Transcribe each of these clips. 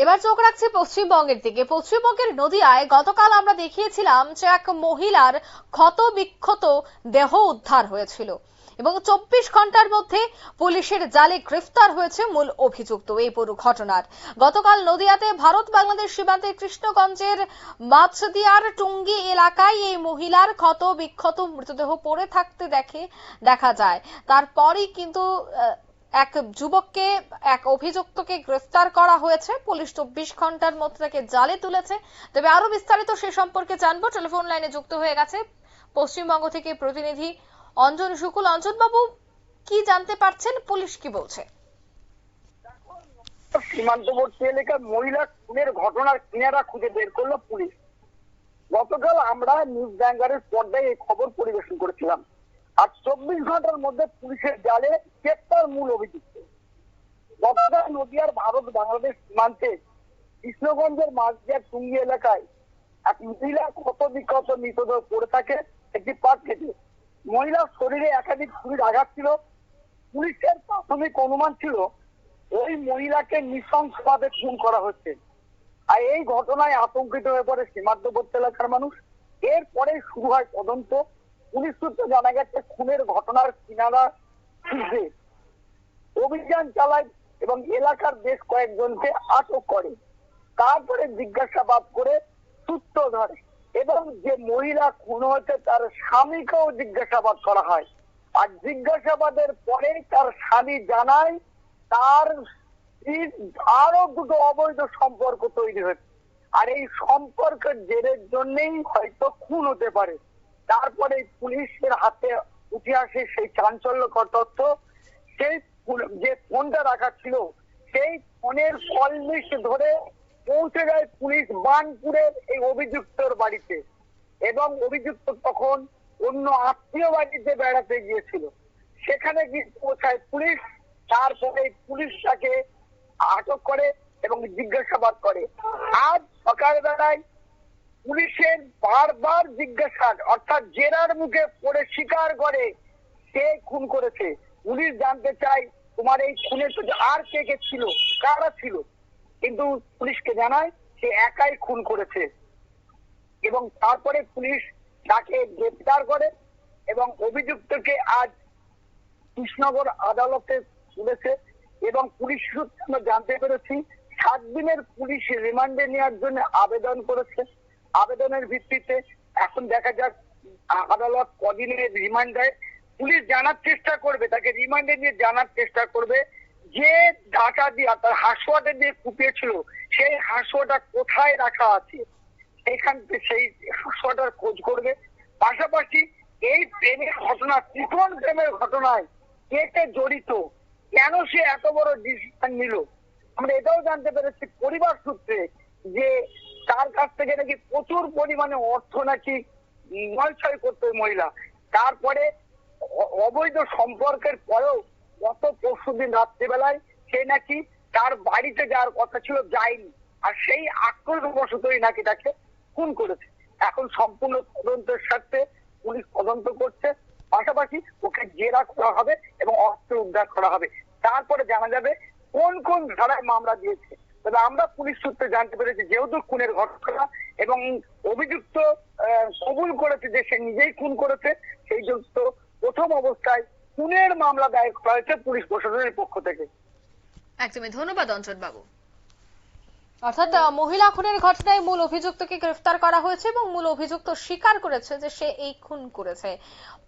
এবার চোখ রাখছি পশ্চিমবঙ্গের দিকে। পশ্চিমবঙ্গের নদিয়ায় গতকাল আমরা দেখিয়েছিলাম যে এক মহিলার ক্ষত বিক্ষত দেহ উদ্ধার হয়েছিল এবং 24 ঘন্টার মধ্যে পুলিশের জালে গ্রেফতার হয়েছে মূল অভিযুক্ত এই পুরো ঘটনার। গতকাল নদিয়াতে ভারত বাংলাদেশ সীমান্তের কৃষ্ণগঞ্জের মাছদিয়ার টুঙ্গি এলাকায় এই মহিলার ক্ষত বিক্ষত মৃতদেহ পড়ে থাকতে দেখা যায়। তারপরই কিন্তু এক যুবককে এক অভিযুক্তকে গ্রেফতার করা হয়েছে। পুলিশ 24 ঘন্টার মধ্যে তাকে জালে তুলেছে। তবে আরো বিস্তারিত সে সম্পর্কে জানবো। টেলিফোন লাইনে যুক্ত হয়ে গেছে পশ্চিমবঙ্গ থেকে প্রতিনিধি অঞ্জন শুকুল। অঞ্জন বাবু, কি জানতে পারছেন, পুলিশ কি বলছে? সীমান্তবর্তী এলাকার মহিলা খুনের ঘটনার কিনারা খুঁজে বের করলো পুলিশ। গতকাল আমরা নিউজ ব্যাঙ্গারের পর্দায় এই খবর পরিবেশন করেছিলাম। আর 24 ঘন্টার মধ্যে পুলিশের জালে গ্রেফতার মূল অভিযুক্ত। গতকাল নদিয়ার ভারত বাংলাদেশ সীমান্তে কৃষ্ণগঞ্জের মাছদিয়ার টুঙ্গি এলাকায় এক মহিলা ক্ষত বিক্ষত মৃতদেহ পড়ে থাকে একটি পাট খেতে। মহিলার শরীরে একাধিক ছুরির আঘাত ছিল। পুলিশের প্রাথমিক অনুমান ছিল ওই মহিলাকে নৃশংসভাবে খুন করা হচ্ছে। আর এই ঘটনায় আতঙ্কিত হয়ে পড়ে সীমান্তবর্তী এলাকার মানুষ। এরপরে শুরু হয় তদন্ত। পুলিশ সূত্রে জানা গেছে খুনের ঘটনার কিনারা খুঁজতে অভিযান চালায় এবং এলাকার বেশ কয়েকজনকে আটক করে। তারপরে জিজ্ঞাসাবাদ করে সূত্র ধরে এবং যে মহিলা খুন হয়েছে তার স্বামীকেও জিজ্ঞাসাবাদ করা হয়। আর জিজ্ঞাসাবাদের পরে তার স্বামী জানায় তার আরো দুটো অবৈধ সম্পর্ক তৈরি হয়েছে। আর এই সম্পর্কের জেরের জন্যই হয়তো খুন হতে পারে। তারপরে পুলিশের হাতে উঠে আসে সেই চাঞ্চল্যকর তথ্য। সেই যে ফোনটা রাখা ছিল সেই ফোনের কল লিস্ট ধরে পৌঁছে যায় পুলিশ বানপুরের এই অভিযুক্তর বাড়িতে এবং অভিযুক্ত তখন অন্য আত্মীয় বাড়িতে বেড়াতে গিয়েছিল। সেখানে গিয়ে পৌঁছায় পুলিশ। তারপরে পুলিশ তাকে আটক করে এবং জিজ্ঞাসাবাদ করে। আজ সকালবেলায় পুলিশের বারবার জিজ্ঞাসা অর্থাৎ জেরার মুখে পড়ে স্বীকার করে সে খুন করেছে। পুলিশ জানতে চায় তোমার এই খুনের আর কে কে ছিল, কারা ছিল, কিন্তু পুলিশকে জানায় সে একাই খুন করেছে। এবং তারপরে পুলিশ তাকে গ্রেফতার করে এবং অভিযুক্তকে আজ কৃষ্ণনগর আদালতে তুলেছে। এবং পুলিশ সূত্রে আমরা জানতে পেরেছি 7 দিনের পুলিশ রিমান্ডে নেওয়ার জন্য আবেদন করেছে। আবেদনের ভিত্তিতে এখন দেখা যাক আদালত কদিনের রিমান্ড দেয়। পুলিশ জানার চেষ্টা করবে, তাকে রিমান্ডে নিয়ে জানার চেষ্টা করবে যে ডাটা দিয়ে তার হাসুয়াটা দিয়ে কুপিয়েছিল সেই হাসুয়াটা কোথায় রাখা আছে, এখান থেকে সেই হাসুয়াটার খোঁজ করবে। পাশাপাশি এই প্রেমের ঘটনা, ত্রিকোণ প্রেমের ঘটনায় কে কে জড়িত, কেন সে এত বড় ডিসিশন নিল। আমরা এটাও জানতে পেরেছি পরিবার সূত্রে যে তার কাছ থেকে নাকি প্রচুর পরিমাণে অর্থ নাকি নয়ছয় করতো মহিলা। তারপরে অবৈধ সম্পর্কের পরেও গত পরশুদিন রাত্রিবেলায় সে নাকি তার বাড়িতে যাওয়ার কথা ছিল, যায়নি। আর সেই আক্রোশবশতই নাকি তাকে খুন করেছে। এখন সম্পূর্ণ তদন্তের স্বার্থে পুলিশ তদন্ত করছে। পাশাপাশি ওকে জেরা করা হবে এবং অস্ত্র উদ্ধার করা হবে। তারপরে জানা যাবে কোন কোন ধারায় মামলা দিয়েছে। তবে আমরা পুলিশ সূত্রে জানতে পেরেছি যেহেতু খুনের ঘটনা এবং অভিযুক্ত কবুল করেছে যে সে নিজেই খুন করেছে, সেই জন্য প্রথম অবস্থায় খুনের মামলা দায়ের করা হয়েছে পুলিশ প্রশাসনের পক্ষ থেকে। একদমই ধন্যবাদ অঞ্জন বাবু। অর্থাৎ মহিলা খুনের ঘটনায় মূল অভিযুক্তকে গ্রেফতার করা হয়েছে এবং মূল অভিযুক্ত স্বীকার করেছে যে সে এই খুন করেছে।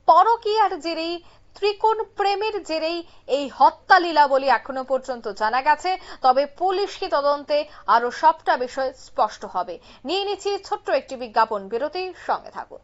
পরকীয়ার জেরেই, ত্রিকোণ প্রেমের জেরেই এই হত্যা লীলা বলে এখনো পর্যন্ত জানা গেছে। তবে পুলিশকে তদন্তে আরো সবটা বিষয় স্পষ্ট হবে। নিয়ে নিচ্ছি ছোট্ট একটি বিজ্ঞাপন বিরতির সঙ্গে থাকুন।